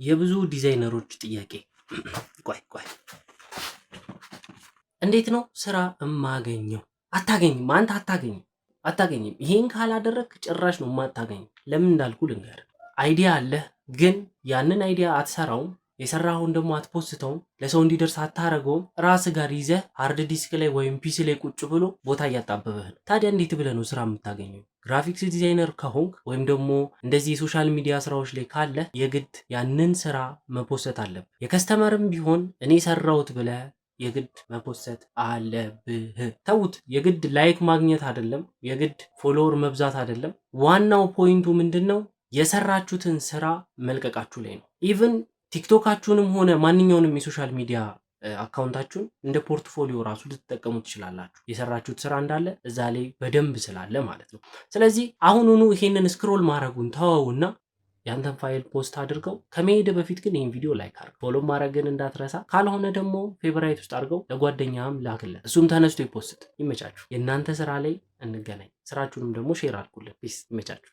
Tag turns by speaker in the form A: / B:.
A: የብዙ ዲዛይነሮች ጥያቄ ቆይ እንዴት ነው ስራ እማገኘው? አታገኝም። አንተ አታገኝም። ይሄን ካላደረክ ጭራሽ ነው የማታገኝ። ለምን እንዳልኩ ልንገር። አይዲያ አለህ፣ ግን ያንን አይዲያ አትሰራውም። የሰራኸውን ደግሞ አትፖስተውም፣ ለሰው እንዲደርስ አታረገውም። ራስ ጋር ይዘህ ሃርድ ዲስክ ላይ ወይም ፒሲ ላይ ቁጭ ብሎ ቦታ እያጣበበህ ነው። ታዲያ እንዴት ብለህ ነው ስራ የምታገኘው? ግራፊክስ ዲዛይነር ከሆንክ ወይም ደግሞ እንደዚህ የሶሻል ሚዲያ ስራዎች ላይ ካለ የግድ ያንን ስራ መፖሰት አለብህ። የከስተመርም ቢሆን እኔ ሰራሁት ብለህ የግድ መፖሰት አለብህ። ተውት፣ የግድ ላይክ ማግኘት አይደለም፣ የግድ ፎሎወር መብዛት አይደለም። ዋናው ፖይንቱ ምንድነው? የሰራችሁትን ስራ መልቀቃችሁ ላይ ነው። ኢቭን ቲክቶካችሁንም ሆነ ማንኛውንም የሶሻል ሚዲያ አካውንታችሁን እንደ ፖርትፎሊዮ ራሱ ልትጠቀሙ ትችላላችሁ። የሰራችሁት ስራ እንዳለ እዛ ላይ በደንብ ስላለ ማለት ነው። ስለዚህ አሁኑኑ ይሄንን ስክሮል ማድረጉን ተወውና ያንተን ፋይል ፖስት አድርገው። ከመሄድ በፊት ግን ይህን ቪዲዮ ላይክ አድርግ፣ ፎሎ ማድረግን እንዳትረሳ። ካልሆነ ደግሞ ፌቨራይት ውስጥ አድርገው ለጓደኛም ላክለት፣ እሱም ተነስቶ ይፖስት። ይመቻችሁ። የእናንተ ስራ ላይ እንገናኝ። ስራችሁንም ደግሞ ሼር አድርጉልን። ፒስ። ይመቻችሁ።